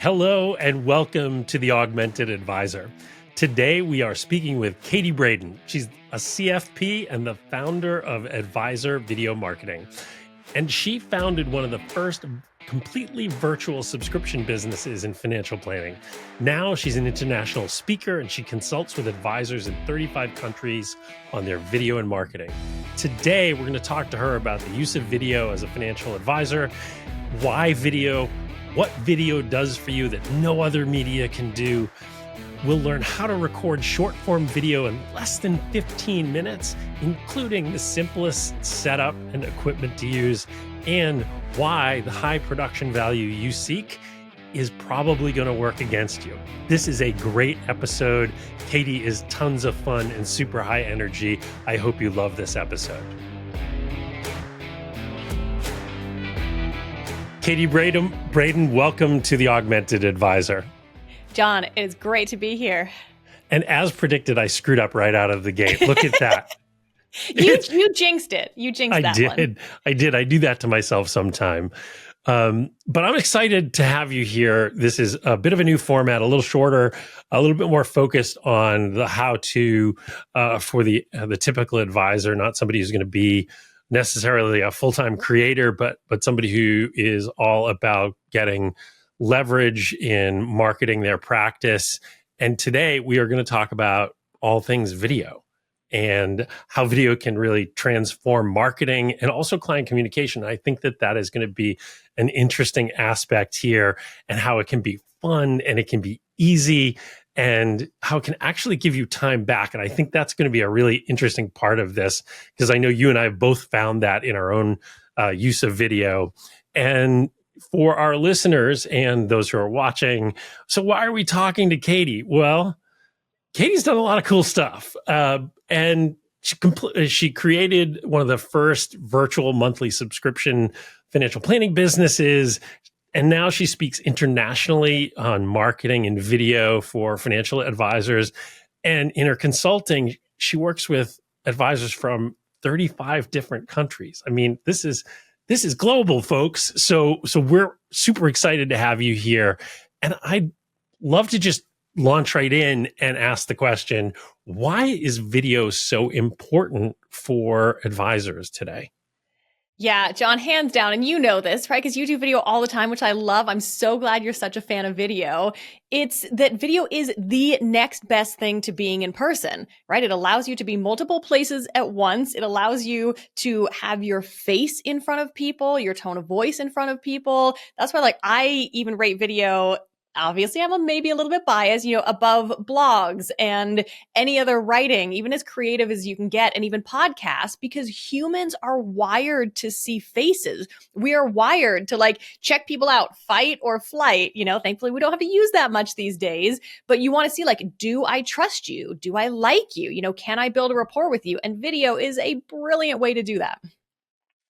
Hello and welcome to the Augmented Advisor. Today we are speaking with Katie Braden. She's a CFP and the founder of Advisor Video Marketing. And she founded one of the first completely virtual subscription businesses in financial planning. Now she's an international speaker and she consults with advisors in 35 countries on their video and marketing. Today, we're going to talk to her about the use of video as a financial advisor, why video, what video does for you that no other media can do. We'll learn how to record short-form video in less than 15 minutes, including the simplest setup and equipment to use, and why the high production value you seek is probably going to work against you. This is a great episode. Katie is tons of fun and super high energy. I hope you love this episode. Katie Braden, welcome to the Augmented Advisor. John, it is great to be here. And as predicted, I screwed up right out of the gate. Look at that. You jinxed it. You jinxed that one. I did. I do that to myself sometime. But I'm excited to have you here. This is a bit of a new format, a little shorter, a little bit more focused on the how-to for the typical advisor, not somebody who's going to be necessarily a full-time creator, but somebody who is all about getting leverage in marketing their practice. And today we are going to talk about all things video and how video can really transform marketing and also client communication. I think that is going to be an interesting aspect here, and how it can be fun and it can be easy and how it can actually give you time back. And I think that's going to be a really interesting part of this, because I know you and I have both found that in our own use of video. And for our listeners and those who are watching, so why are we talking to Katie? Well, Katie's done a lot of cool stuff. And she created one of the first virtual monthly subscription financial planning businesses. And now she speaks internationally on marketing and video for financial advisors. And in her consulting, she works with advisors from 35 different countries. I mean, this is global, folks. So we're super excited to have you here. And I'd love to just launch right in and ask the question, why is video so important for advisors today? Yeah, John, hands down. And you know this, right? Because you do video all the time, which I love. I'm so glad you're such a fan of video. It's that video is the next best thing to being in person, right? It allows you to be multiple places at once. It allows you to have your face in front of people, your tone of voice in front of people. That's why, I even rate video. Obviously, I'm maybe a little bit biased, above blogs and any other writing, even as creative as you can get, and even podcasts, because humans are wired to see faces. We are wired to check people out, fight or flight. Thankfully, we don't have to use that much these days, but you want to see do I trust you? Do I like you? Can I build a rapport with you? And video is a brilliant way to do that.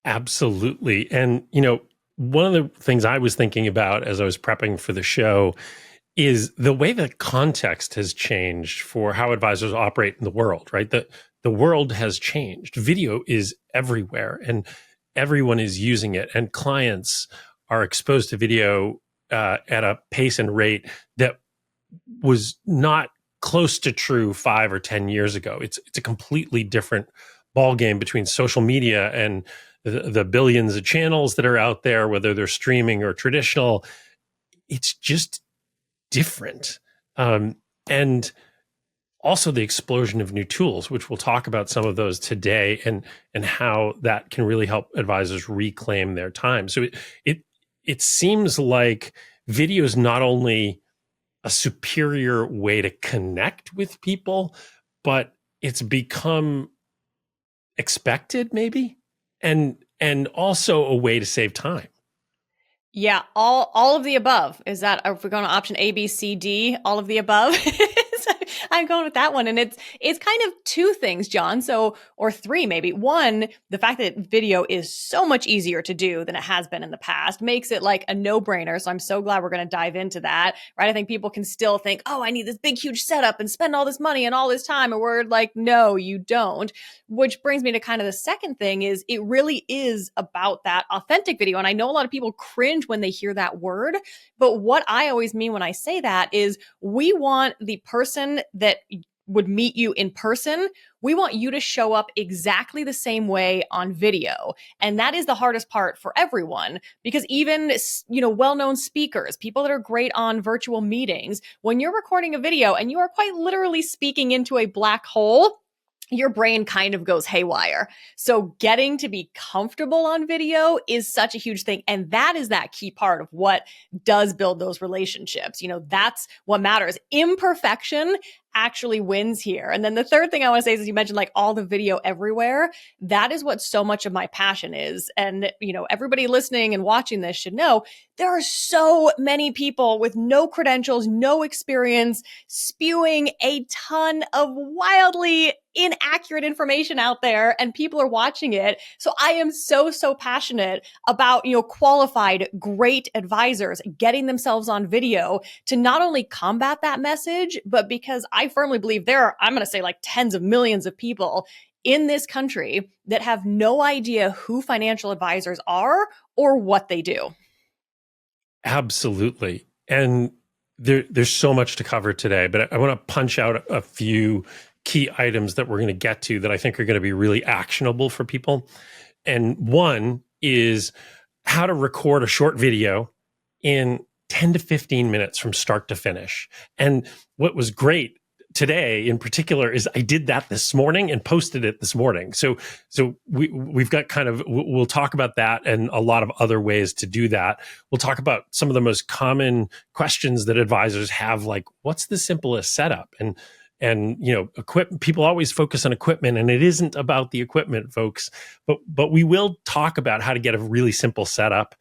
Absolutely. And, one of the things I was thinking about as I was prepping for the show is the way that context has changed for how advisors operate in the world, right? The world has changed. Video is everywhere and everyone is using it, and clients are exposed to video at a pace and rate that was not close to true 5 or 10 years ago. It's a completely different ballgame between social media and the billions of channels that are out there, whether they're streaming or traditional. It's just different. And also the explosion of new tools, which we'll talk about some of those today, and how that can really help advisors reclaim their time. So it seems like video is not only a superior way to connect with people, but it's become expected maybe, and also a way to save time. Yeah, all of the above. Is that, if we're going to option A, B, C, D, all of the above? So I'm going with that one. And it's kind of two things, John. So, or three maybe. One, the fact that video is so much easier to do than it has been in the past makes it like a no-brainer. So I'm so glad we're going to dive into that, right? I think people can still think, oh, I need this big, huge setup and spend all this money and all this time. And we're like, no, you don't. Which brings me to kind of the second thing is it really is about that authentic video. And I know a lot of people cringe when they hear that word, but what I always mean when I say that is we want the person that would meet you in person, we want you to show up exactly the same way on video. And that is the hardest part for everyone because even, well-known speakers, people that are great on virtual meetings, when you're recording a video and you are quite literally speaking into a black hole, your brain kind of goes haywire. So getting to be comfortable on video is such a huge thing. And that is that key part of what does build those relationships. That's what matters. Imperfection actually wins here. And then the third thing I want to say is you mentioned like all the video everywhere. That is what so much of my passion is. And, everybody listening and watching this should know there are so many people with no credentials, no experience, spewing a ton of wildly inaccurate information out there and people are watching it. So I am so passionate about, qualified, great advisors getting themselves on video to not only combat that message, but because I firmly believe there are, I'm going to say like tens of millions of people in this country that have no idea who financial advisors are or what they do. Absolutely. And there's so much to cover today, but I want to punch out a few key items that we're going to get to that I think are going to be really actionable for people. And one is how to record a short video in 10 to 15 minutes from start to finish. And what was great today in particular is I did that this morning and posted it this morning. So we've got we'll talk about that and a lot of other ways to do that. We'll talk about some of the most common questions that advisors have, like what's the simplest setup? And equipment, people always focus on equipment and it isn't about the equipment, folks, but we will talk about how to get a really simple setup.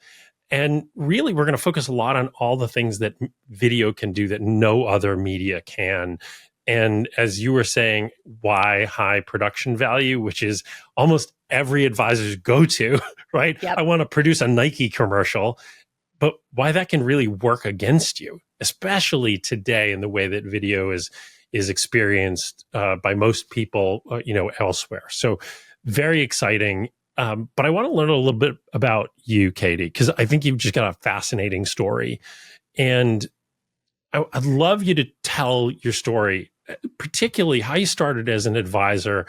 And really, we're going to focus a lot on all the things that video can do that no other media can. And as you were saying, why high production value, which is almost every advisor's go-to, right? Yep. I want to produce a Nike commercial, but why that can really work against you, especially today in the way that video is experienced by most people, elsewhere. So very exciting. But I want to learn a little bit about you, Katie, because I think you've just got a fascinating story. And I'd love you to tell your story, particularly how you started as an advisor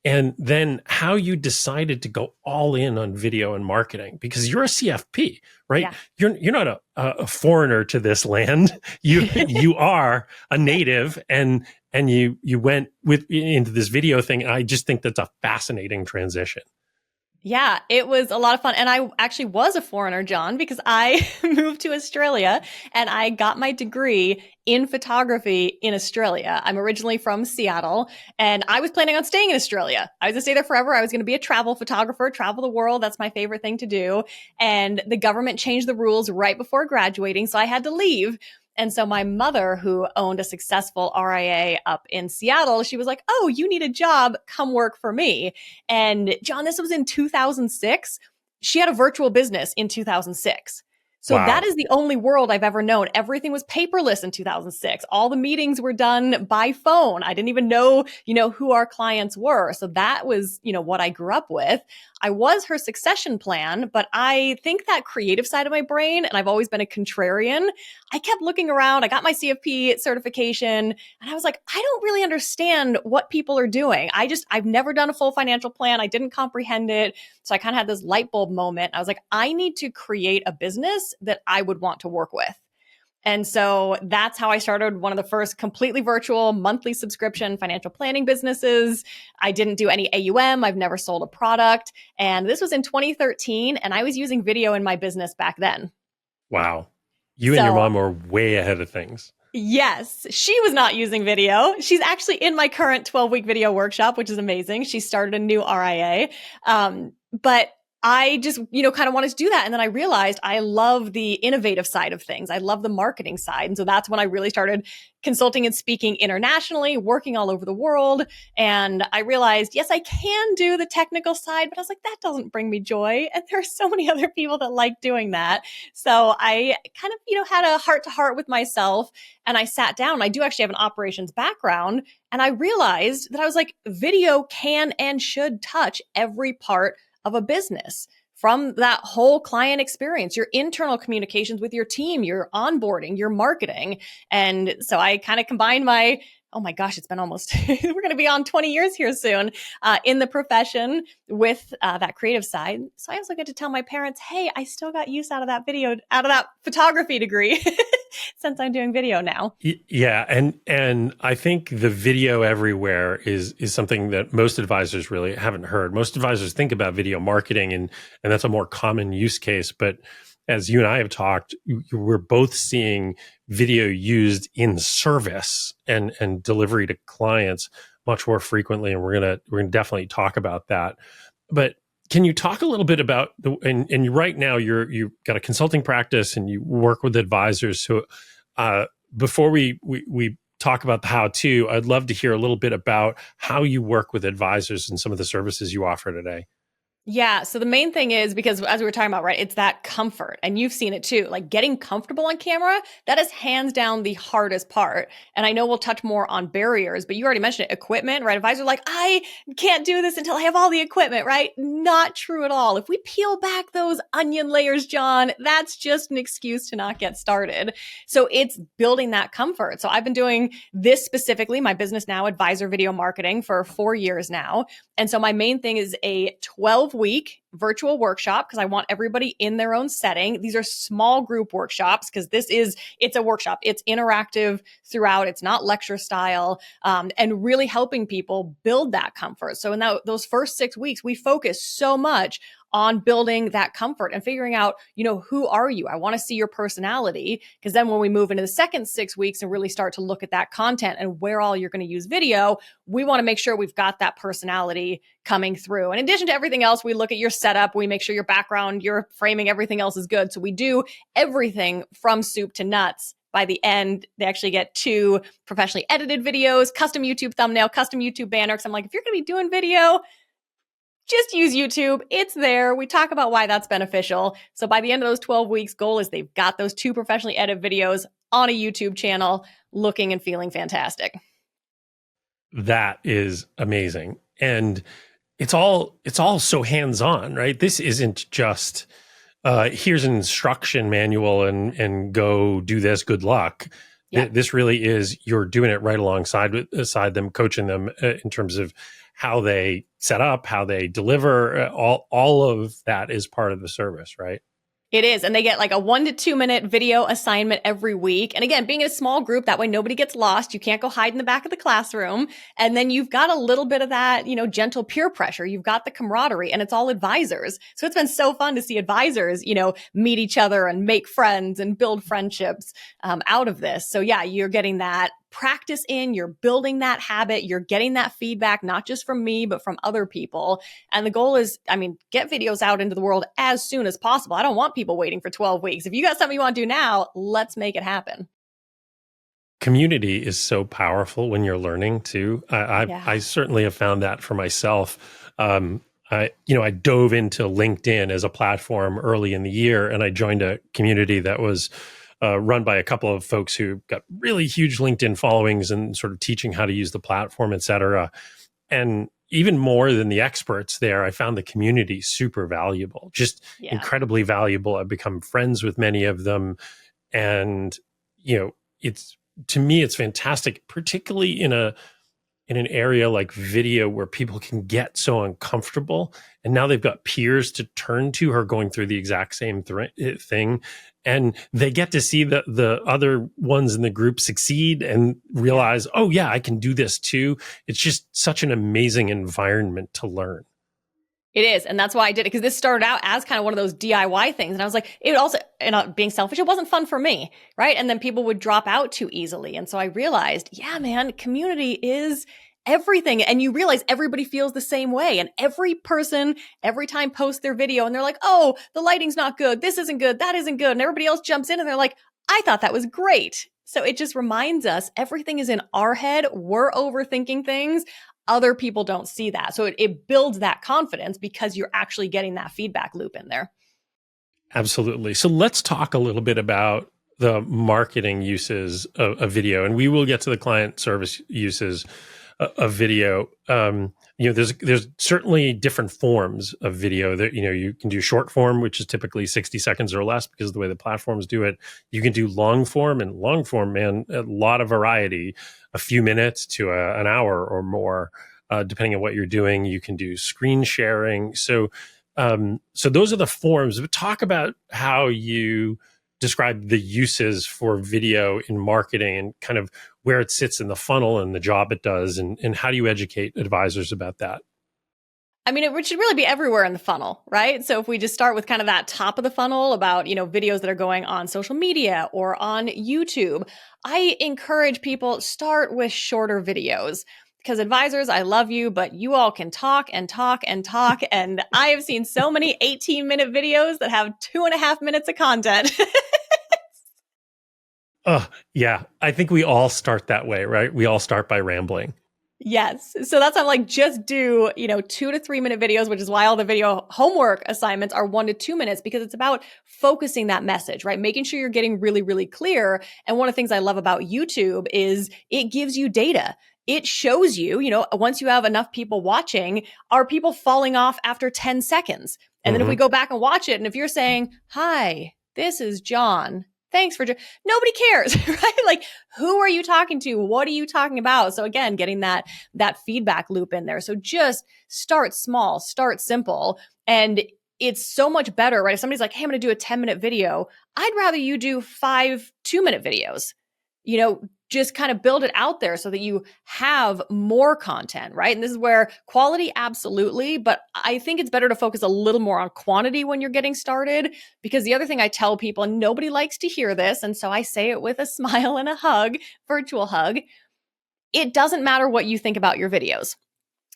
and then how you decided to go all in on video and marketing, because you're a CFP, right? Yeah. You're not a foreigner to this land. You are a native, and you went into this video thing. And I just think that's a fascinating transition. Yeah, it was a lot of fun. And I actually was a foreigner, John, because I moved to Australia and I got my degree in photography in Australia. I'm originally from Seattle and I was planning on staying in Australia. I was going to stay there forever. I was going to be a travel photographer, travel the world. That's my favorite thing to do. And the government changed the rules right before graduating, so I had to leave. And so my mother, who owned a successful RIA up in Seattle, she was like, oh, you need a job, come work for me. And John, this was in 2006. She had a virtual business in 2006. So wow. That is the only world I've ever known. Everything was paperless in 2006. All the meetings were done by phone. I didn't even know, who our clients were. So that was, what I grew up with. I was her succession plan, but I think that creative side of my brain, and I've always been a contrarian, I kept looking around. I got my CFP certification and I was like, I don't really understand what people are doing. I've never done a full financial plan. I didn't comprehend it. So I kind of had this light bulb moment. I was like, I need to create a business that I would want to work with. And so that's how I started one of the first completely virtual monthly subscription financial planning businesses. I didn't do any AUM. I've never sold a product. And this was in 2013. And I was using video in my business back then. Wow. You and your mom were way ahead of things. Yes, she was not using video. She's actually in my current 12-week video workshop, which is amazing. She started a new RIA. But I just, kind of wanted to do that. And then I realized I love the innovative side of things. I love the marketing side. And so that's when I really started consulting and speaking internationally, working all over the world. And I realized, yes, I can do the technical side, but I was like, that doesn't bring me joy. And there are so many other people that like doing that. So I kind of, had a heart to heart with myself, and I sat down. I do actually have an operations background. And I realized that I was like, video can and should touch every part of a business, from that whole client experience, your internal communications with your team, your onboarding, your marketing. And so I kind of combined oh my gosh, it's been almost, we're going to be on 20 years here soon, in the profession with that creative side. So I also get to tell my parents, hey, I still got use out of that photography degree since I'm doing video now. Yeah, and I think the video everywhere is something that most advisors really haven't heard. Most advisors think about video marketing, and that's a more common use case. But as you and I have talked, we're both seeing video used in service and delivery to clients much more frequently, and we're gonna definitely talk about that. But can you talk a little bit about and right now you've got a consulting practice and you work with advisors. So before we talk about the how to, I'd love to hear a little bit about how you work with advisors and some of the services you offer today. Yeah. So the main thing is, because as we were talking about, right, it's that comfort. And you've seen it too. Like getting comfortable on camera, that is hands down the hardest part. And I know we'll touch more on barriers, but you already mentioned it, equipment, right? Advisors are like, I can't do this until I have all the equipment, right? Not true at all. If we peel back those onion layers, John, that's just an excuse to not get started. So it's building that comfort. So I've been doing this specifically, my business now, advisor video marketing, for 4 years now. And so my main thing is a 12-week virtual workshop, because I want everybody in their own setting. These are small group workshops because it's a workshop. It's interactive throughout. It's not lecture style, and really helping people build that comfort. So in those first 6 weeks, we focus so much on building that comfort and figuring out, who are you? I want to see your personality, because then when we move into the second 6 weeks and really start to look at that content and where all you're going to use video, we want to make sure we've got that personality coming through. In addition to everything else, we look at your setup, we make sure your background, your framing, everything else is good. So we do everything from soup to nuts. By the end, they actually get 2 professionally edited videos, custom YouTube thumbnail, custom YouTube banner. Because I'm like, if you're going to be doing video, just use YouTube. It's there. We talk about why that's beneficial. So by the end of those 12 weeks, goal is they've got those 2 professionally edited videos on a YouTube channel looking and feeling fantastic. That is amazing. And it's all so hands-on, right? This isn't just here's an instruction manual and go do this, good luck. Yeah. This really is, you're doing it right alongside them, coaching them in terms of how they set up, how they deliver. All of that is part of the service, right? It is. And they get like a 1 to 2 minute video assignment every week. And again, being in a small group, that way nobody gets lost. You can't go hide in the back of the classroom. And then you've got a little bit of that, gentle peer pressure. You've got the camaraderie, and it's all advisors. So it's been so fun to see advisors, meet each other and make friends and build friendships out of this. So yeah, you're getting that practice in, you're building that habit, you're getting that feedback, not just from me, but from other people. And the goal is, get videos out into the world as soon as possible. I don't want people waiting for 12 weeks. If you got something you want to do now, let's make it happen. Community is so powerful when you're learning too. I certainly have found that for myself. I dove into LinkedIn as a platform early in the year, and I joined a community that was run by a couple of folks who got really huge LinkedIn followings and sort of teaching how to use the platform, et cetera. And even more than the experts there, I found the community super valuable, just incredibly valuable. I've become friends with many of them. And, to me, it's fantastic, particularly in an area like video where people can get so uncomfortable. And now they've got peers to turn to who are going through the exact same thing. And they get to see the other ones in the group succeed and realize, oh yeah, I can do this too. It's just such an amazing environment to learn. It is. And that's why I did it, because this started out as kind of one of those DIY things. And I was like, it also, being selfish, it wasn't fun for me, right? And then people would drop out too easily. And so I realized, yeah, man, community is everything. And you realize everybody feels the same way. And every person, every time posts their video and they're like, oh, the lighting's not good. This isn't good. That isn't good. And everybody else jumps in and they're like, I thought that was great. So it just reminds us everything is in our head. We're overthinking things. Other people don't see that. So it builds that confidence because you're actually getting that feedback loop in there. Absolutely. So let's talk a little bit about the marketing uses of video, and we will get to the client service uses of video. There's certainly different forms of video that, you can do short form, which is typically 60 seconds or less because of the way the platforms do it. You can do long form, and long form, man, a lot of variety, a few minutes to an hour or more, depending on what you're doing. You can do screen sharing. So those are the forms. But talk about how you describe the uses for video in marketing and kind of where it sits in the funnel and the job it does, and how do you educate advisors about that? I mean, it should really be everywhere in the funnel, right? So if we just start with kind of that top of the funnel about, videos that are going on social media or on YouTube, I encourage people start with shorter videos. Because advisors, I love you, but you all can talk and talk and talk. And I have seen so many 18-minute videos that have 2.5 minutes of content. Oh, yeah. I think we all start that way, right? We all start by rambling. Yes. So that's why I'm like, just do, 2 to 3 minute videos, which is why all the video homework assignments are 1 to 2 minutes, because it's about focusing that message, right? Making sure you're getting really, really clear. And one of the things I love about YouTube is it gives you data. It shows you, once you have enough people watching, are people falling off after 10 seconds? And then if we go back and watch it, and if you're saying, hi, this is John. Thanks for, nobody cares, right? Like, who are you talking to? What are you talking about? So again, getting that feedback loop in there. So just start small, start simple. And it's so much better, right? If somebody's like, hey, I'm going to do a 10-minute video, I'd rather you do 5 2-minute videos, just kind of build it out there so that you have more content, right? And this is where quality, absolutely. But I think it's better to focus a little more on quantity when you're getting started, because the other thing I tell people, and nobody likes to hear this, and so I say it with a smile and a hug, virtual hug, it doesn't matter what you think about your videos.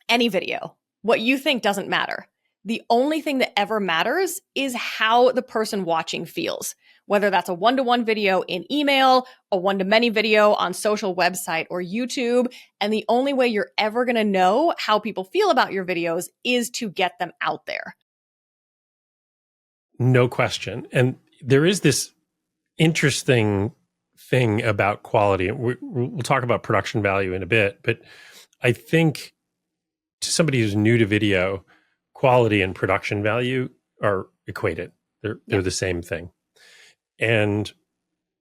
Any video, what you think doesn't matter. The only thing that ever matters is how the person watching feels, whether that's a one-to-one video in email, a one-to-many video on social website or YouTube. And the only way you're ever going to know how people feel about your videos is to get them out there. No question. And there is this interesting thing about quality. We'll talk about production value in a bit, but I think to somebody who's new to video, quality and production value are equated. They're the same thing. And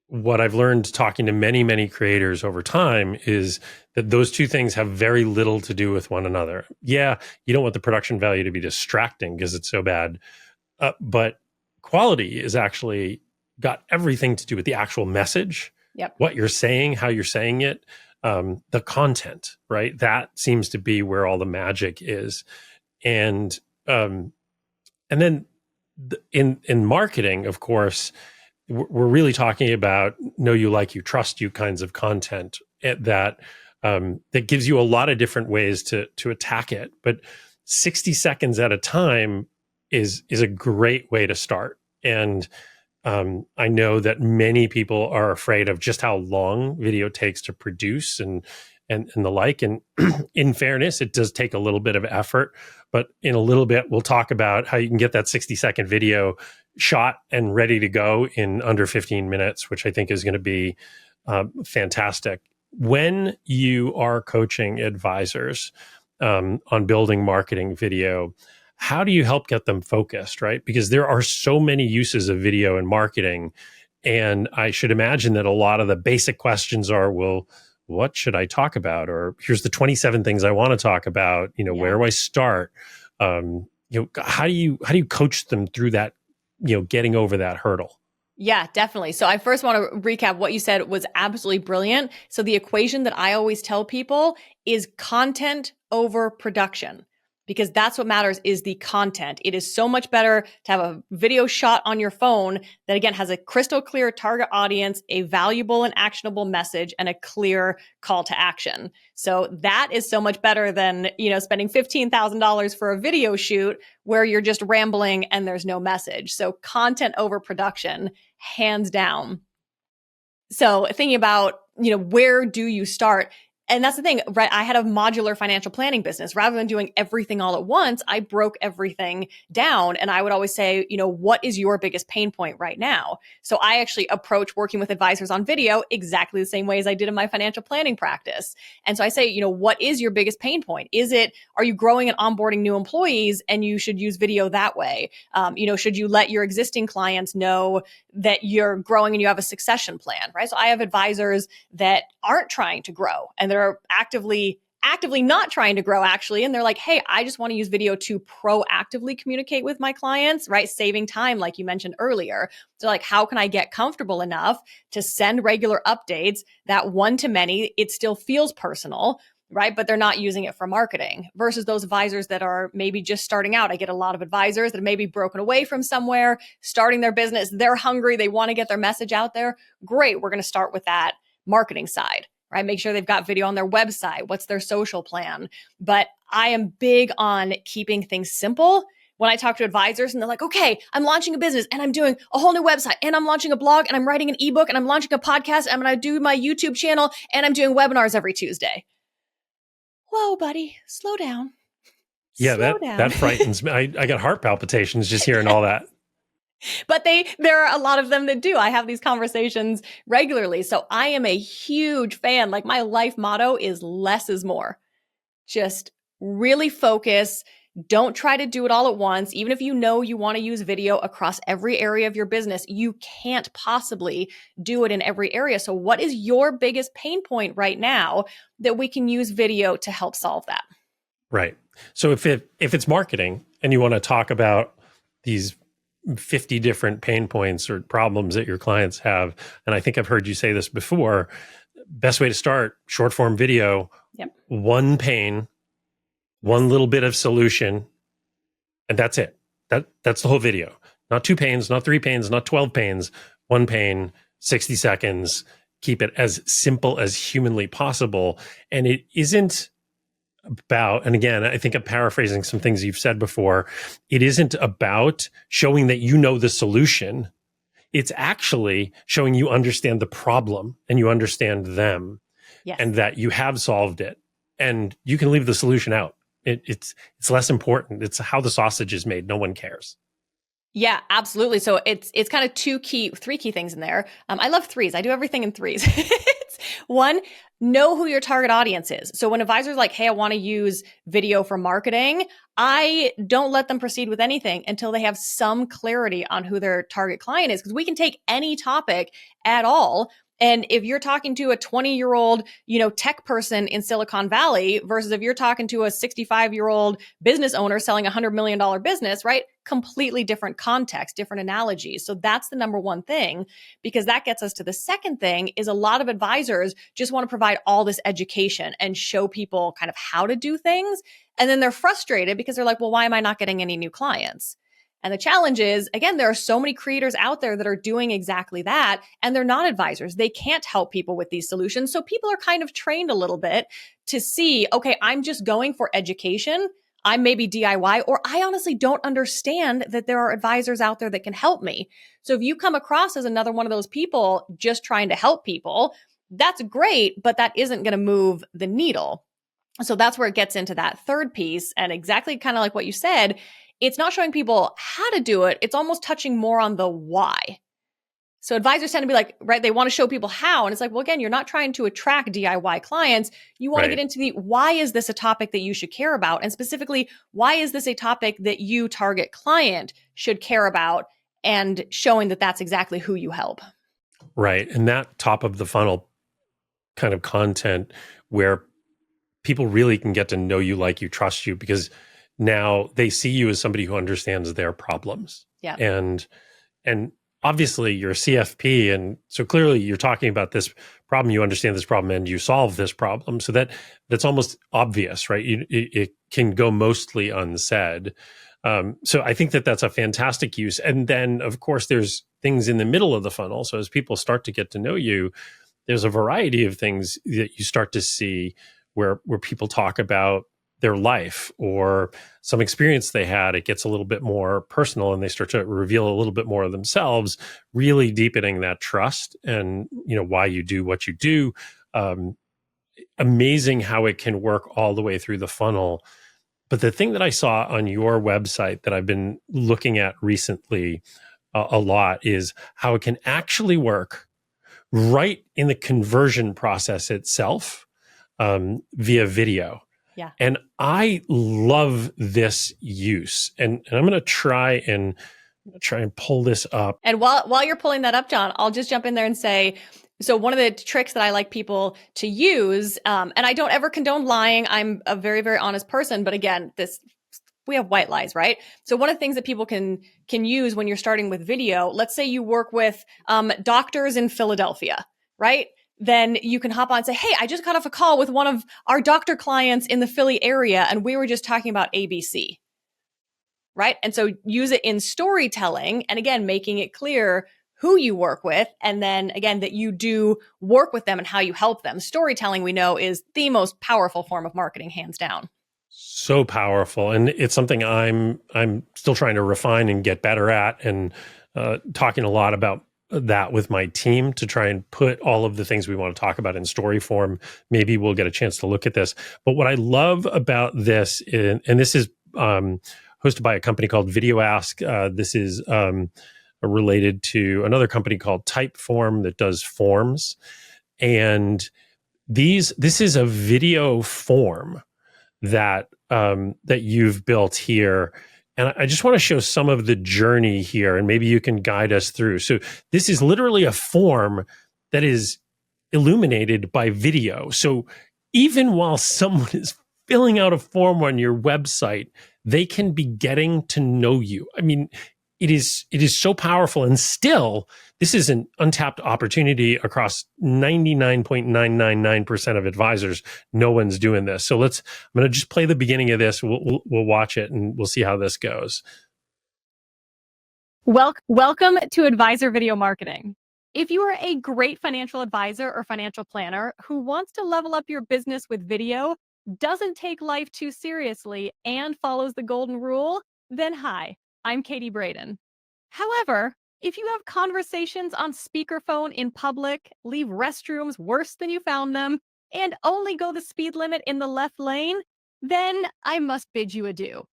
what I've learned talking to many, many creators over time is that those two things have very little to do with one another. Yeah, you don't want the production value to be distracting because it's so bad. But quality is actually got everything to do with the actual message, what you're saying, how you're saying it, the content, right? That seems to be where all the magic is. And then in marketing, of course, we're really talking about know you, like you, trust you kinds of content that gives you a lot of different ways to attack it. But 60 seconds at a time is a great way to start. And I know that many people are afraid of just how long video takes to produce and the like. And in fairness, it does take a little bit of effort. But in a little bit, we'll talk about how you can get that 60-second video shot and ready to go in under 15 minutes, which I think is going to be fantastic. When you are coaching advisors on building marketing video, how do you help get them focused, right? Because there are so many uses of video in marketing. And I should imagine that a lot of the basic questions are, well, what should I talk about? Or here's the 27 things I want to talk about. Where do I start? How do you coach them through that, getting over that hurdle? Yeah, definitely. So I first want to recap what you said was absolutely brilliant. So the equation that I always tell people is content over production. because that's what matters is the content. It is so much better to have a video shot on your phone that, again, has a crystal clear target audience, a valuable and actionable message, and a clear call to action. So that is so much better than, spending $15,000 for a video shoot where you're just rambling and there's no message. So content over production, hands down. So thinking about, where do you start? And that's the thing, right? I had a modular financial planning business. Rather than doing everything all at once, I broke everything down. And I would always say, what is your biggest pain point right now? So I actually approach working with advisors on video exactly the same way as I did in my financial planning practice. And so I say, what is your biggest pain point? Are you growing and onboarding new employees and you should use video that way? Should you let your existing clients know that you're growing and you have a succession plan, right? So I have advisors that aren't trying to grow and they're actively not trying to grow actually. And they're like, hey, I just want to use video to proactively communicate with my clients, right? Saving time, like you mentioned earlier. So like, how can I get comfortable enough to send regular updates that one-to-many, it still feels personal, right? But they're not using it for marketing versus those advisors that are maybe just starting out. I get a lot of advisors that are maybe broken away from somewhere, starting their business. They're hungry. They want to get their message out there. Great. We're going to start with that marketing side, right? Make sure they've got video on their website. What's their social plan? But I am big on keeping things simple. When I talk to advisors and they're like, okay, I'm launching a business and I'm doing a whole new website and I'm launching a blog and I'm writing an ebook and I'm launching a podcast and I'm going to do my YouTube channel and I'm doing webinars every Tuesday. Whoa, buddy, slow down. Yeah, that frightens me. I got heart palpitations just hearing all that. But there are a lot of them that do. I have these conversations regularly. So I am a huge fan. Like my life motto is less is more. Just really focus. Don't try to do it all at once. Even if you want to use video across every area of your business, you can't possibly do it in every area. So what is your biggest pain point right now that we can use video to help solve that? Right. So if it's marketing and you want to talk about these 50 different pain points or problems that your clients have, and I think I've heard you say this before, best way to start, short form video, Yep. One pain, one little bit of solution, and that's it. That's the whole video. Not 2 pains, not 3 pains, not 12 pains, 1 pain, 60 seconds. Keep it as simple as humanly possible. And it isn't about, and again, I think I'm paraphrasing some things you've said before, it isn't about showing that you know the solution. It's actually showing you understand the problem and you understand them. Yes. And that you have solved it. And you can leave the solution out. It's less important. It's how the sausage is made. No one cares. Yeah, absolutely. So it's kind of 3 key things in there. I love threes. I do everything in threes. One, know who your target audience is. So when advisors are like, hey, I want to use video for marketing, I don't let them proceed with anything until they have some clarity on who their target client is. Because we can take any topic at all. And if you're talking to a 20-year-old, tech person in Silicon Valley versus if you're talking to a 65-year-old business owner selling a $100 million business, right? Completely different context, different analogies. So that's the number one thing, because that gets us to the second thing is a lot of advisors just want to provide all this education and show people kind of how to do things. And then they're frustrated because they're like, well, why am I not getting any new clients? And the challenge is, again, there are so many creators out there that are doing exactly that, and they're not advisors. They can't help people with these solutions. So people are kind of trained a little bit to see, okay, I'm just going for education. I'm maybe DIY, or I honestly don't understand that there are advisors out there that can help me. So if you come across as another one of those people just trying to help people, that's great, but that isn't going to move the needle. So that's where it gets into that third piece. And exactly kind of like what you said, it's not showing people how to do it. It's almost touching more on the why. So advisors tend to be like, right, they want to show people how. And it's like, well, again, you're not trying to attract DIY clients. You want to get into the, why is this a topic that you should care about? And specifically, why is this a topic that you target client should care about, and showing that that's exactly who you help. Right. And that top of the funnel kind of content where people really can get to know you, like you, trust you, because now they see you as somebody who understands their problems. Yeah. And obviously you're a CFP, and so clearly you're talking about this problem, you understand this problem, and you solve this problem. So that's almost obvious, right? It can go mostly unsaid. So I think that that's a fantastic use. And then, of course, there's things in the middle of the funnel. So as people start to get to know you, there's a variety of things that you start to see where people talk about their life or some experience they had. It gets a little bit more personal, and they start to reveal a little bit more of themselves, really deepening that trust and, why you do what you do. Amazing how it can work all the way through the funnel. But the thing that I saw on your website that I've been looking at recently a lot is how it can actually work right in the conversion process itself, via video. Yeah. And I love this use. And I'm going to try and pull this up. And while you're pulling that up, John, I'll just jump in there and say, so one of the tricks that I like people to use, and I don't ever condone lying. I'm a very, very honest person. But again, we have white lies, right? So one of the things that people can use when you're starting with video, let's say you work with doctors in Philadelphia, right? Then you can hop on and say, hey, I just got off a call with one of our doctor clients in the Philly area, and we were just talking about ABC, right? And so use it in storytelling, and again, making it clear who you work with, and then again, that you do work with them and how you help them. Storytelling, we know, is the most powerful form of marketing, hands down. So powerful. And it's something I'm still trying to refine and get better at, and talking a lot about that with my team to try and put all of the things we want to talk about in story form. Maybe we'll get a chance to look at this. But what I love about this, and this is hosted by a company called Video Ask. This is related to another company called Typeform that does forms. And this is a video form that you've built here. And I just want to show some of the journey here, and maybe you can guide us through. So this is literally a form that is illuminated by video. So even while someone is filling out a form on your website, they can be getting to know you. I mean, it is so powerful. And still, this is an untapped opportunity across 99.999% of advisors. No one's doing this. So I'm going to just play the beginning of this. We'll watch it and we'll see how this goes. Welcome to Advisor Video Marketing. If you are a great financial advisor or financial planner who wants to level up your business with video, doesn't take life too seriously, and follows the golden rule, then hi, I'm Katie Braden. However, if you have conversations on speakerphone in public, leave restrooms worse than you found them, and only go the speed limit in the left lane, then I must bid you adieu.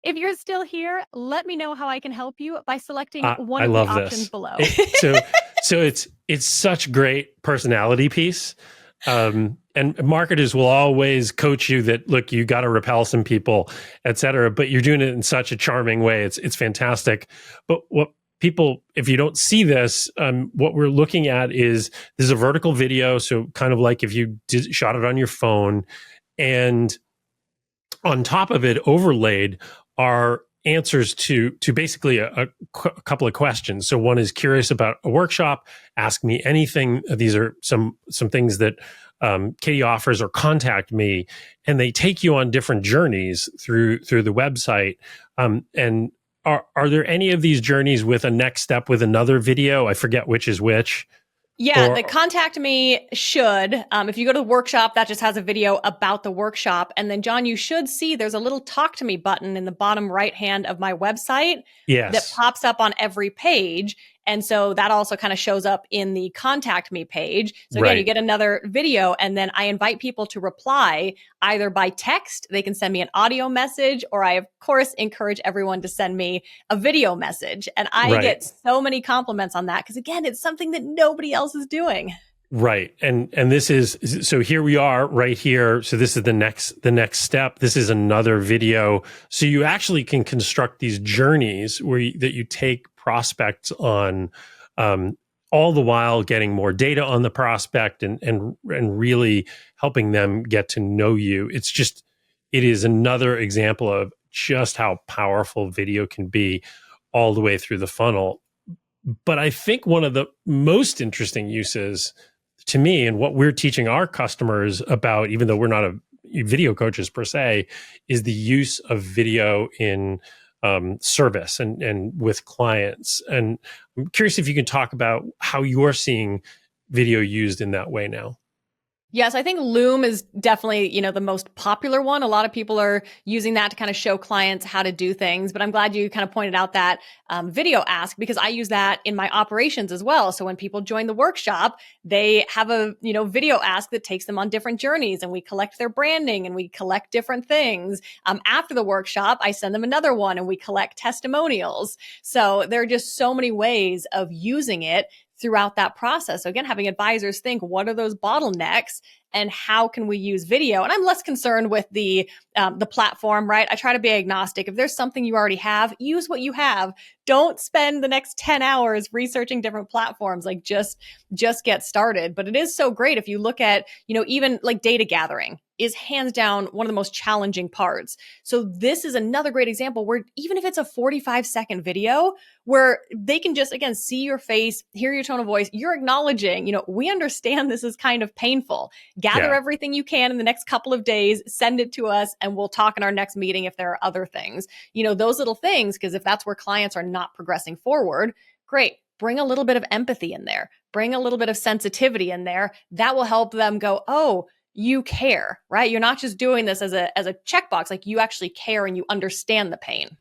If you're still here, let me know how I can help you by selecting one of the options below. So it's such great personality piece. And marketers will always coach you that, look, you got to repel some people, et cetera, but you're doing it in such a charming way. It's fantastic. But what people, if you don't see this, what we're looking at is there's a vertical video. So kind of like if you shot it on your phone, and on top of it, overlaid are answers to basically a couple of questions. So one is curious about a workshop, ask me anything. These are some things that Katie offers, or contact me, and they take you on different journeys through the website. And are there any of these journeys with a next step with another video? I forget which is which. Yeah, the contact me should. If you go to the workshop, that just has a video about the workshop. And then, John, you should see there's a little talk to me button in the bottom right hand of my website. Yes. That pops up on every page. And so that also kind of shows up in the contact me page. So again, you get another video, and then I invite people to reply either by text. They can send me an audio message, or I, of course, encourage everyone to send me a video message. And I get so many compliments on that, because again, it's something that nobody else is doing. Right. And this is, so here we are right here. So this is the next step. This is another video. So you actually can construct these journeys that you take prospects on, all the while getting more data on the prospect and really helping them get to know you. It is another example of just how powerful video can be all the way through the funnel. But I think one of the most interesting uses to me, and what we're teaching our customers about, even though we're not video coaches per se, is the use of video in service and with clients. And I'm curious if you can talk about how you're seeing video used in that way now. Yes, I think Loom is definitely, the most popular one. A lot of people are using that to kind of show clients how to do things. But I'm glad you kind of pointed out that video ask, because I use that in my operations as well. So when people join the workshop, they have a, video ask that takes them on different journeys, and we collect their branding and we collect different things. After the workshop, I send them another one and we collect testimonials. So there are just so many ways of using it throughout that process. So again, having advisors think, what are those bottlenecks and how can we use video? And I'm less concerned with the platform, right? I try to be agnostic. If there's something you already have, use what you have. Don't spend the next 10 hours researching different platforms. Like just get started. But it is so great if you look at, even like data gathering is hands down one of the most challenging parts. So this is another great example where even if it's a 45-second video where they can just, again, see your face, hear your tone of voice, you're acknowledging, we understand this is kind of painful. Gather everything you can in the next couple of days, send it to us, and we'll talk in our next meeting if there are other things. Those little things, because if that's where clients are not progressing forward, great. Bring a little bit of empathy in there. Bring a little bit of sensitivity in there. That will help them go, oh, you care, right? You're not just doing this as a checkbox, like you actually care and you understand the pain.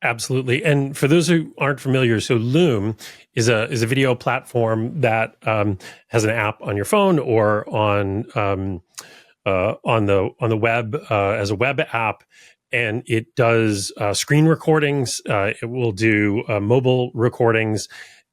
Absolutely. And for those who aren't familiar, so Loom is a video platform that has an app on your phone or on the web as a web app, and it does screen recordings. It will do mobile recordings,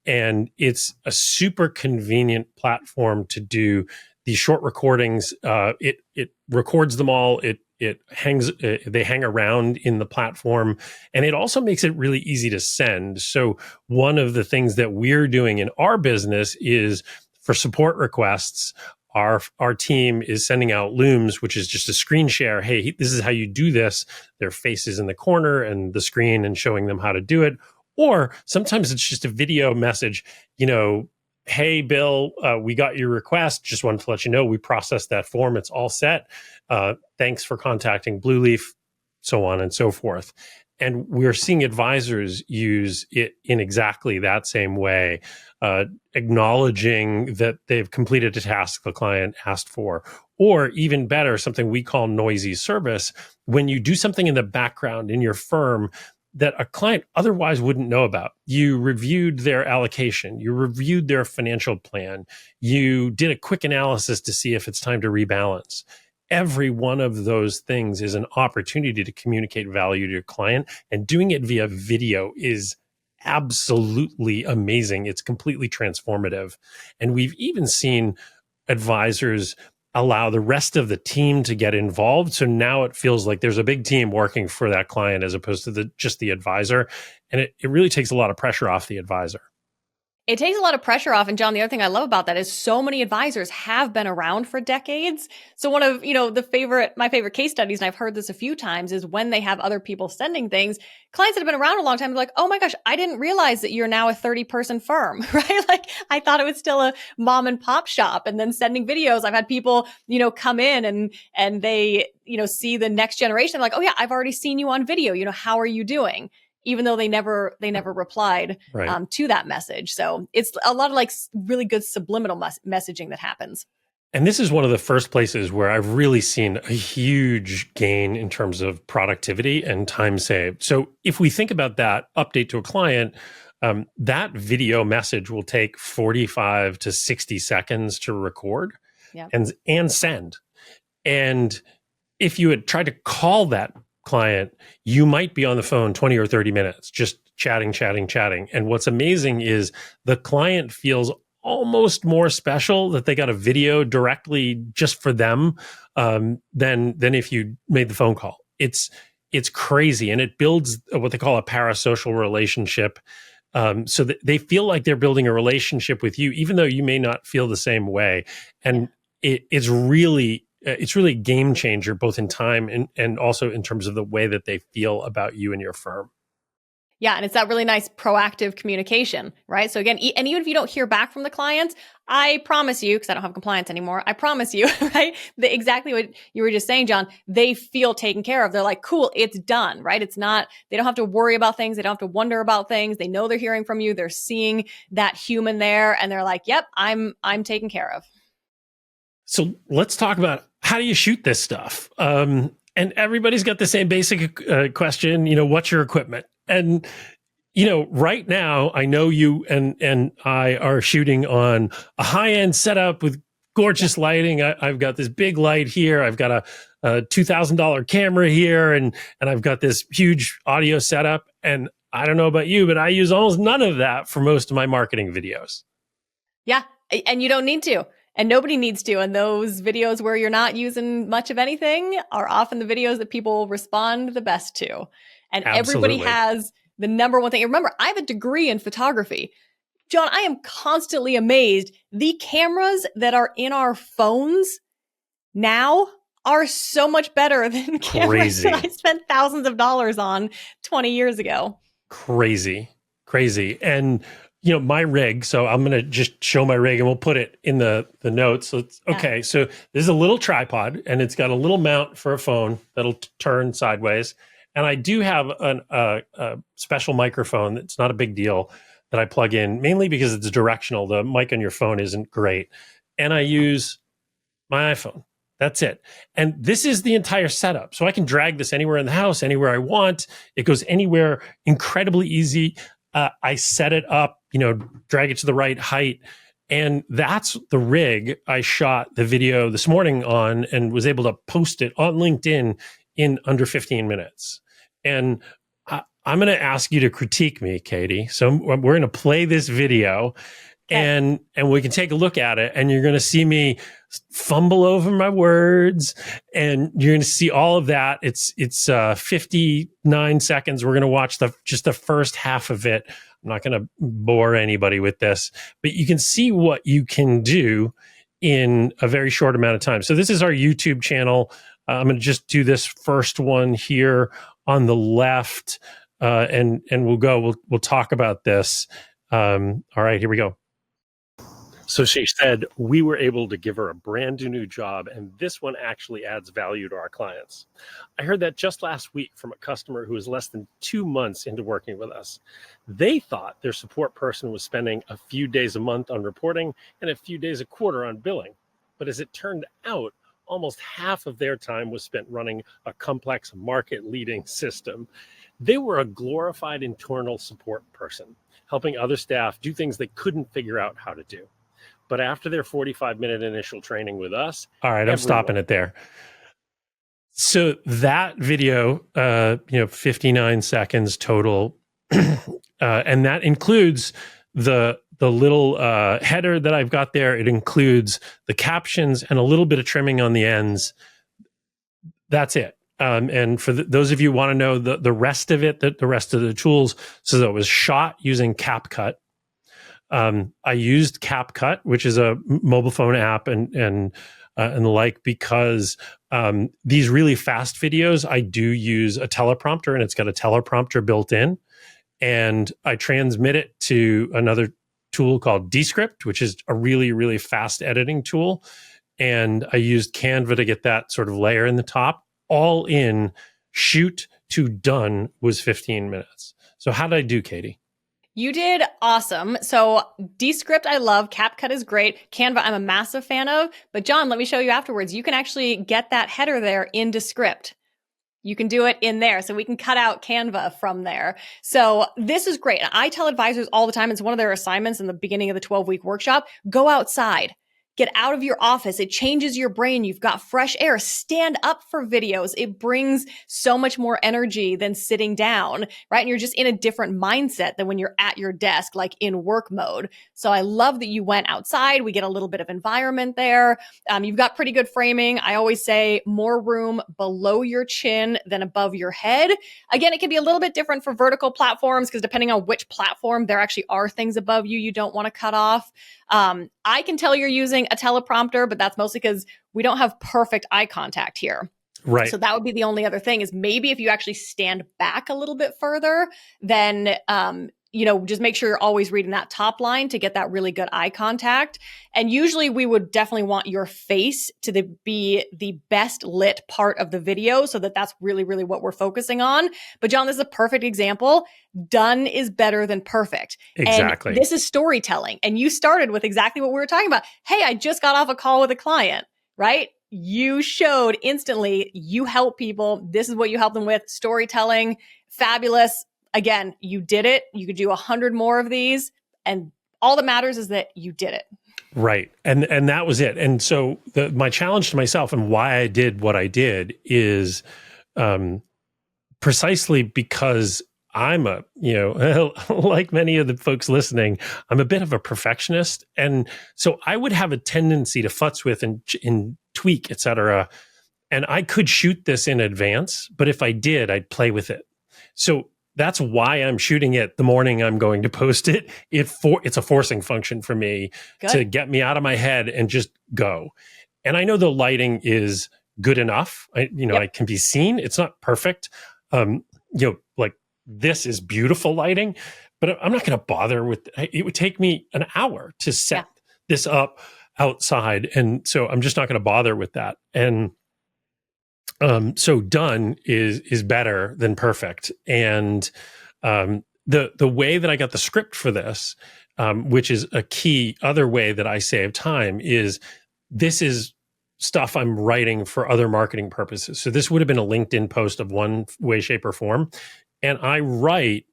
and it's a super convenient platform to do these short recordings. It records them all. They hang around in the platform, and it also makes it really easy to send. So one of the things that we're doing in our business is for support requests, our team is sending out Looms, which is just a screen share. Hey, this is how you do this. Their faces in the corner and the screen, and showing them how to do it. Or sometimes it's just a video message, hey, Bill, we got your request. Just wanted to let you know we processed that form. It's all set. Thanks for contacting Blue Leaf, so on and so forth. And we're seeing advisors use it in exactly that same way, acknowledging that they've completed a task the client asked for. Or even better, something we call noisy service. When you do something in the background in your firm that a client otherwise wouldn't know about. You reviewed their allocation, you reviewed their financial plan, you did a quick analysis to see if it's time to rebalance. Every one of those things is an opportunity to communicate value to your client, and doing it via video is absolutely amazing. It's completely transformative. And we've even seen advisors allow the rest of the team to get involved. So now it feels like there's a big team working for that client as opposed to just the advisor. And it really takes a lot of pressure off the advisor. It takes a lot of pressure off. And John, the other thing I love about that is so many advisors have been around for decades. So one of, my favorite case studies, and I've heard this a few times, is when they have other people sending things, clients that have been around a long time are like, oh my gosh, I didn't realize that you're now a 30-person firm, right? Like I thought it was still a mom and pop shop. And then sending videos, I've had people, come in and they, see the next generation. They're like, oh yeah, I've already seen you on video. How are you doing? Even though they never replied to that message. So it's a lot of like really good subliminal messaging that happens. And this is one of the first places where I've really seen a huge gain in terms of productivity and time saved. So if we think about that update to a client, that video message will take 45 to 60 seconds to record and send. And if you had tried to call that client, you might be on the phone 20 or 30 minutes, just chatting. And what's amazing is the client feels almost more special that they got a video directly just for them than if you made the phone call. It's crazy, and it builds what they call a parasocial relationship. So that they feel like they're building a relationship with you, even though you may not feel the same way. And it's really a game changer, both in time and also in terms of the way that they feel about you and your firm. Yeah, and it's that really nice proactive communication, right? So again, and even if you don't hear back from the clients, I promise you, because I don't have compliance anymore, I promise you, right? Exactly what you were just saying, John, they feel taken care of. They're like, cool, it's done, right? It's not, they don't have to worry about things. They don't have to wonder about things. They know they're hearing from you. They're seeing that human there and they're like, yep, I'm taken care of. So let's talk about how do you shoot this stuff? And everybody's got the same basic question, what's your equipment? And, right now, I know you and I are shooting on a high-end setup with gorgeous lighting. I've got this big light here. I've got a $2,000 camera here, and I've got this huge audio setup. And I don't know about you, but I use almost none of that for most of my marketing videos. Yeah, and you don't need to. And nobody needs to. And those videos where you're not using much of anything are often the videos that people respond the best to. And Absolutely. Everybody has the number one thing. Remember, I have a degree in photography. John, I am constantly amazed. The cameras that are in our phones now are so much better than cameras that I spent thousands of dollars on 20 years ago. Crazy. And my rig, so I'm going to just show my rig and we'll put it in the notes. So okay. So this is a little tripod and it's got a little mount for a phone that'll turn sideways. And I do have a special microphone. It's not a big deal that I plug in, mainly because it's directional. The mic on your phone isn't great. And I use my iPhone. That's it. And this is the entire setup. So I can drag this anywhere in the house, anywhere I want. It goes anywhere, incredibly easy. I set it up, drag it to the right height. And that's the rig I shot the video this morning on and was able to post it on LinkedIn in under 15 minutes. And I'm going to ask you to critique me, Katie. So we're going to play this video and we can take a look at it, and you're going to see me fumble over my words, and you're going to see all of that. It's 59 seconds. We're going to watch just the first half of it. I'm not going to bore anybody with this, but you can see what you can do in a very short amount of time. So this is our YouTube channel. I'm going to just do this first one here on the left, and we'll talk about this. All right, here we go. So she said, we were able to give her a brand new job, and this one actually adds value to our clients. I heard that just last week from a customer who was less than 2 months into working with us. They thought their support person was spending a few days a month on reporting and a few days a quarter on billing. But as it turned out, almost half of their time was spent running a complex market-leading system. They were a glorified internal support person, helping other staff do things they couldn't figure out how to do. But after their 45-minute initial training with us... All right, I'm stopping it there. So that video, 59 seconds total, and that includes the little header that I've got there. It includes the captions and a little bit of trimming on the ends. That's it. And for those of you who want to know the rest of it, the rest of the tools, so that it was shot using CapCut. I used CapCut, which is a mobile phone app and the like, because these really fast videos, I do use a teleprompter, and it's got a teleprompter built in, and I transmit it to another tool called Descript, which is a really, really fast editing tool. And I used Canva to get that sort of layer in the top. All in, shoot to done was 15 minutes. So how did I do, Katie? You did awesome. So Descript, I love. CapCut is great. Canva, I'm a massive fan of. But John, let me show you afterwards. You can actually get that header there in Descript. You can do it in there. So we can cut out Canva from there. So this is great. I tell advisors all the time, it's one of their assignments in the beginning of the 12-week workshop, go outside. Get out of your office. It changes your brain. You've got fresh air. Stand up for videos. It brings so much more energy than sitting down, right? And you're just in a different mindset than when you're at your desk, like in work mode. So I love that you went outside. We get a little bit of environment there. You've got pretty good framing. I always say more room below your chin than above your head. Again, it can be a little bit different for vertical platforms because depending on which platform, there actually are things above you don't want to cut off. I can tell you're using a teleprompter, but that's mostly because we don't have perfect eye contact here. Right. So that would be the only other thing, is maybe if you actually stand back a little bit further, then, just make sure you're always reading that top line to get that really good eye contact. And usually we would definitely want your face to be the best lit part of the video, so that that's really, really what we're focusing on. But John, this is a perfect example. Done is better than perfect. Exactly. And this is storytelling. And you started with exactly what we were talking about. Hey, I just got off a call with a client, right? You showed instantly, you help people. This is what you help them with. Storytelling, fabulous. Again, you did it. You could do 100 more of these. And all that matters is that you did it. Right. And that was it. And so my challenge to myself and why I did what I did is precisely because I'm like many of the folks listening, I'm a bit of a perfectionist. And so I would have a tendency to futz with and tweak, et cetera. And I could shoot this in advance, but if I did, I'd play with it. So that's why I'm shooting it the morning I'm going to post it. It's a forcing function for me to get me out of my head and just go. And I know the lighting is good enough. I can be seen. It's not perfect. Like this is beautiful lighting, but I'm not going to bother with it. Would take me an hour to set this up outside. And so I'm just not going to bother with that. And so done is better than perfect. And the way that I got the script for this, which is a key other way that I save time, is this is stuff I'm writing for other marketing purposes. So this would have been a LinkedIn post of one way, shape, or form. And I write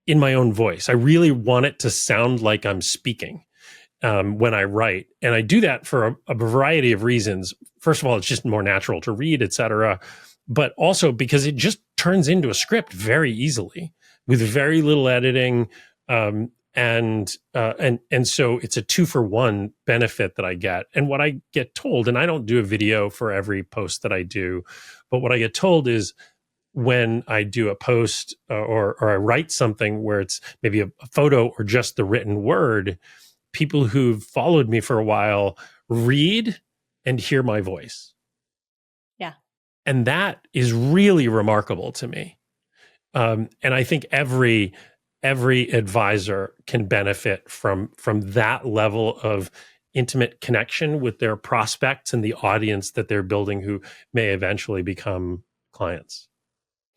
in my own voice. I really want it to sound like I'm speaking when I write. And I do that for a variety of reasons. First of all, it's just more natural to read, et cetera. But also because it just turns into a script very easily with very little editing. And so it's a 2-for-1 benefit that I get. And what I get told, and I don't do a video for every post that I do, but what I get told is when I do a post or I write something where it's maybe a photo or just the written word, people who've followed me for a while read and hear my voice. Yeah. And that is really remarkable to me. And I think every advisor can benefit from that level of intimate connection with their prospects and the audience that they're building, who may eventually become clients.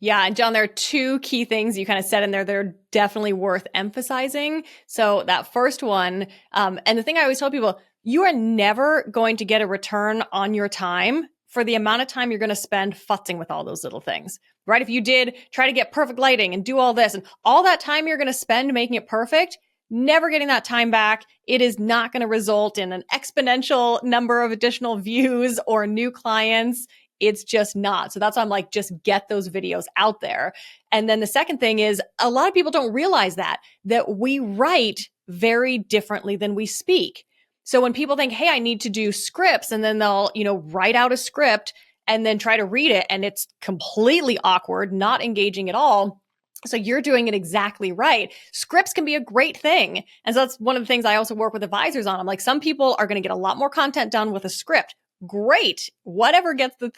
Yeah. And John, there are two key things you kind of said in there that are definitely worth emphasizing. So that first one, and the thing I always tell people, you are never going to get a return on your time for the amount of time you're going to spend futzing with all those little things, right? If you did try to get perfect lighting and do all this and all that time you're going to spend making it perfect, never getting that time back. It is not going to result in an exponential number of additional views or new clients. It's just not. So that's why I'm like, just get those videos out there. And then the second thing is, a lot of people don't realize that we write very differently than we speak. So when people think, hey, I need to do scripts, and then they'll, write out a script and then try to read it, and it's completely awkward, not engaging at all. So you're doing it exactly right. Scripts can be a great thing. And so that's one of the things I also work with advisors on. I'm like, some people are going to get a lot more content done with a script. Great. Whatever gets the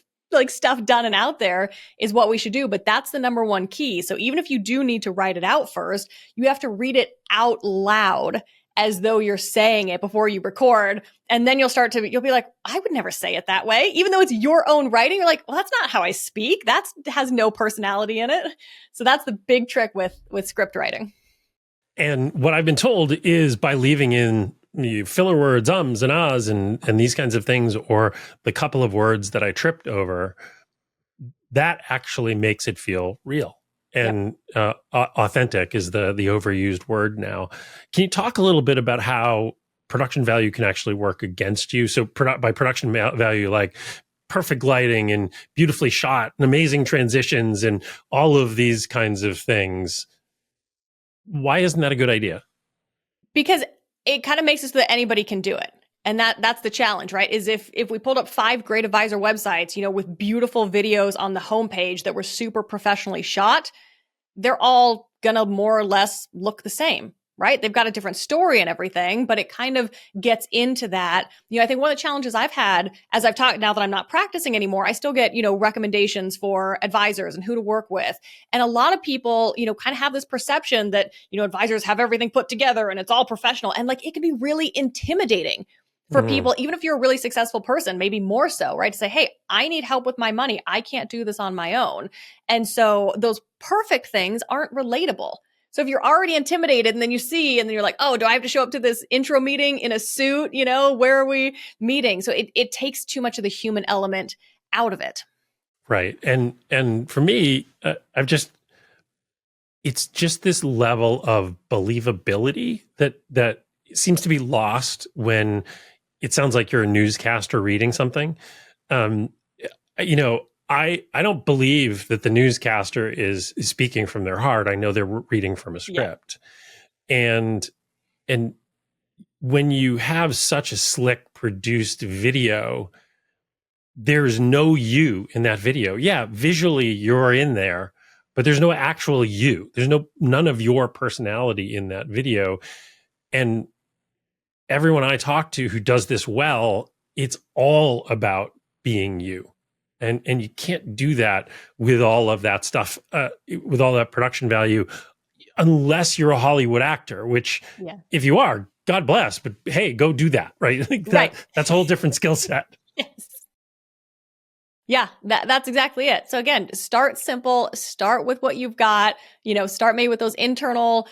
stuff done and out there is what we should do. But that's the number one key. So even if you do need to write it out first, you have to read it out loud as though you're saying it before you record. And then you'll be like, I would never say it that way. Even though it's your own writing, you're like, well, that's not how I speak. That has no personality in it. So that's the big trick with script writing. And what I've been told is by leaving in filler words, ums and ahs and these kinds of things, or the couple of words that I tripped over, that actually makes it feel real. And authentic is the overused word now. Can you talk a little bit about how production value can actually work against you? So by production value, like perfect lighting and beautifully shot and amazing transitions and all of these kinds of things. Why isn't that a good idea? Because it kind of makes it so that anybody can do it. And that's the challenge, right? Is if we pulled up 5 great advisor websites, with beautiful videos on the homepage that were super professionally shot, they're all gonna more or less look the same, right? They've got a different story and everything, but it kind of gets into that. I think one of the challenges I've had as I've talked, now that I'm not practicing anymore, I still get, recommendations for advisors and who to work with. And a lot of people, kind of have this perception that, advisors have everything put together and it's all professional. And like, it can be really intimidating for people, even if you're a really successful person, maybe more so, right? To say, hey, I need help with my money. I can't do this on my own. And so those perfect things aren't relatable. So if you're already intimidated and then you see, and then you're like, oh, do I have to show up to this intro meeting in a suit? Where are we meeting? So it takes too much of the human element out of it. Right. And for me, it's just this level of believability that seems to be lost when it sounds like you're a newscaster reading something. I don't believe that the newscaster is speaking from their heart. I know they're reading from a script. Yeah. And when you have such a slick produced video, there's no you in that video. Yeah, visually you're in there, but there's no actual you. There's none of your personality in that video. And everyone I talk to who does this well, it's all about being you. And you can't do that with all of that stuff, with all that production value, unless you're a Hollywood actor, which if you are, God bless, but hey, go do that, right? That's a whole different skill set. Yes. Yeah, that's exactly it. So again, start simple, start with what you've got, start maybe with those internal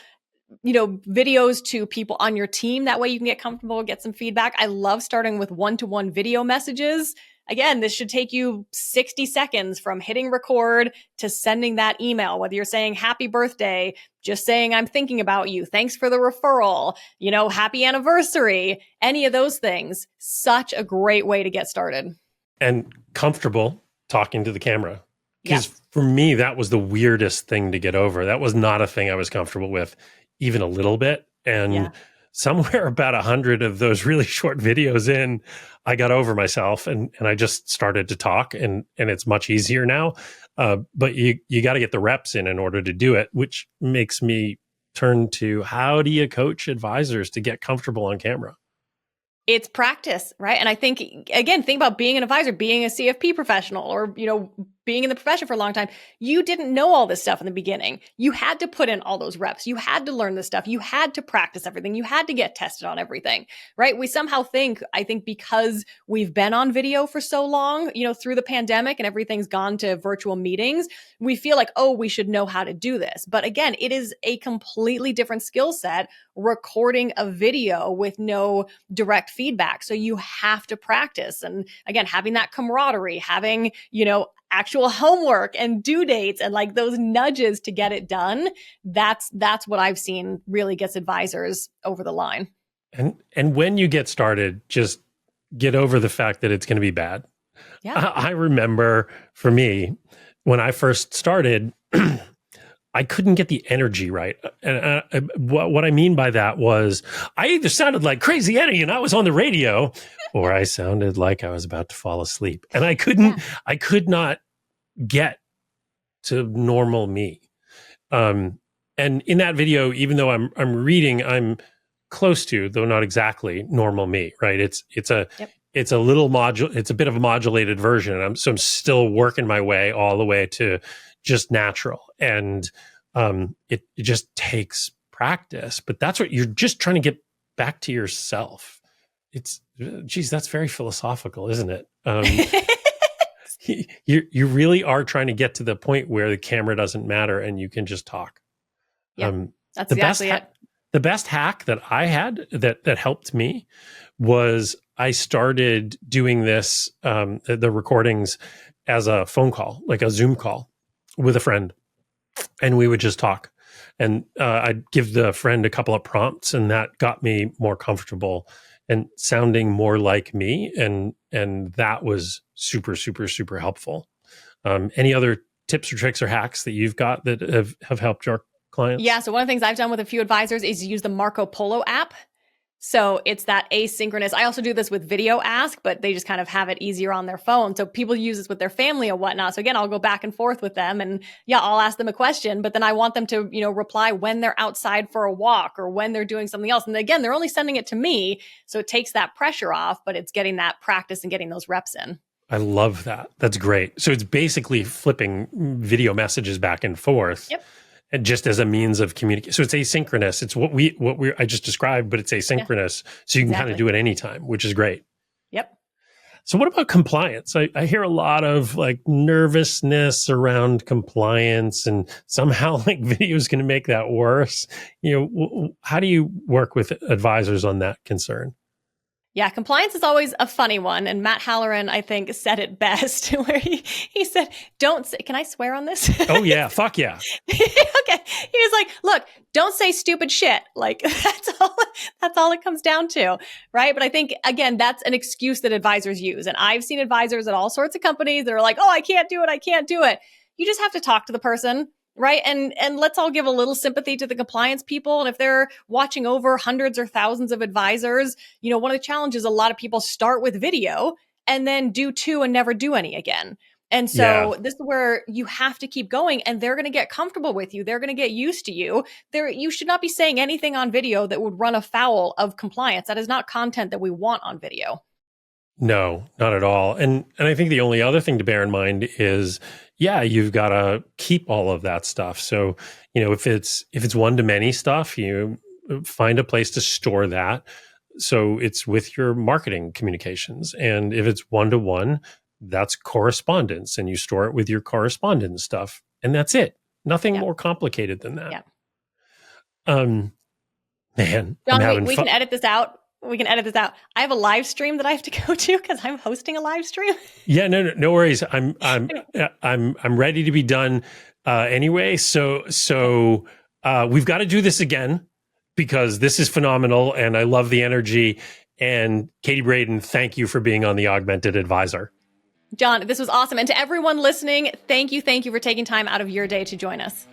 videos to people on your team. That way you can get comfortable, get some feedback. I love starting with one-to-one video messages. Again, this should take you 60 seconds from hitting record to sending that email, whether you're saying happy birthday, just saying I'm thinking about you, thanks for the referral, happy anniversary, any of those things. Such a great way to get started. And comfortable talking to the camera. Because for me, that was the weirdest thing to get over. That was not a thing I was comfortable with, even a little bit. And somewhere about 100 of those really short videos in, I got over myself and I just started to talk, and it's much easier now. But you got to get the reps in order to do it, which makes me turn to, how do you coach advisors to get comfortable on camera? It's practice, right? And I think, again, think about being an advisor, being a CFP professional, or, being in the profession for a long time. You didn't know all this stuff in the beginning. You had to put in all those reps. You had to learn this stuff. You had to practice everything. You had to get tested on everything, right? We somehow think, I think because we've been on video for so long, through the pandemic and everything's gone to virtual meetings, we feel like, oh, we should know how to do this. But again, it is a completely different skill set, recording a video with no direct feedback. So you have to practice. And again, having that camaraderie, having, actual homework and due dates and like those nudges to get it done. That's what I've seen really gets advisors over the line. And when you get started, just get over the fact that it's going to be bad. Yeah. I remember for me, when I first started, I couldn't get the energy right. And what I mean by that was I either sounded like Crazy Eddie and I was on the radio, or I sounded like I was about to fall asleep. And I could not get to normal me. And in that video, even though I'm reading, I'm close to, though not exactly, normal me, right? It's a bit of a modulated version. And I'm still working my way all the way to just natural. And it just takes practice, but that's what you're just trying to get back to yourself. That's very philosophical, isn't it? You really are trying to get to the point where the camera doesn't matter and you can just talk. That's exactly it. The best hack that I had that helped me was I started doing this, the recordings as a phone call, like a Zoom call with a friend. And we would just talk. And I'd give the friend a couple of prompts, and that got me more comfortable and sounding more like me. And that was super, super, super helpful. Any other tips or tricks or hacks that you've got that have helped your clients? Yeah. So one of the things I've done with a few advisors is use the Marco Polo app. So it's that asynchronous. I also do this with video ask, but they just kind of have it easier on their phone. So people use this with their family and whatnot. So again, I'll go back and forth with them and yeah, I'll ask them a question, but then I want them to, reply when they're outside for a walk or when they're doing something else. And again, they're only sending it to me. So it takes that pressure off, but it's getting that practice and getting those reps in. I love that. That's great. So it's basically flipping video messages back and forth. Yep. And just as a means of communication. So it's asynchronous. It's what I just described, but it's asynchronous. Yeah. So you can kind of do it anytime, which is great. Yep. So what about compliance? I hear a lot of like nervousness around compliance and somehow like video is going to make that worse. How do you work with advisors on that concern? Yeah, compliance is always a funny one. And Matt Halloran, I think, said it best where he said, don't say, can I swear on this? Oh, yeah. Fuck yeah. Okay. He was like, look, don't say stupid shit. Like that's all it comes down to. Right. But I think, again, that's an excuse that advisors use. And I've seen advisors at all sorts of companies that are like, oh, I can't do it. I can't do it. You just have to talk to the person. Right. And let's all give a little sympathy to the compliance people. And if they're watching over hundreds or thousands of advisors, one of the challenges, a lot of people start with video and then do two and never do any again. And so this is where you have to keep going and they're going to get comfortable with you. They're going to get used to you. You should not be saying anything on video that would run afoul of compliance. That is not content that we want on video. No, not at all. And I think the only other thing to bear in mind is, you've got to keep all of that stuff. So, if it's one-to-many stuff, you find a place to store that. So it's with your marketing communications. And if it's one-to-one, that's correspondence and you store it with your correspondence stuff. And that's it. Nothing more complicated than that. Yeah. Man, John, we can edit this out. We can edit this out. I have a live stream that I have to go to because I'm hosting a live stream. Yeah, no worries. I'm ready to be done anyway. So we've got to do this again because this is phenomenal and I love the energy. And Katie Braden, thank you for being on the Augmented Advisor. John, this was awesome. And to everyone listening, thank you for taking time out of your day to join us.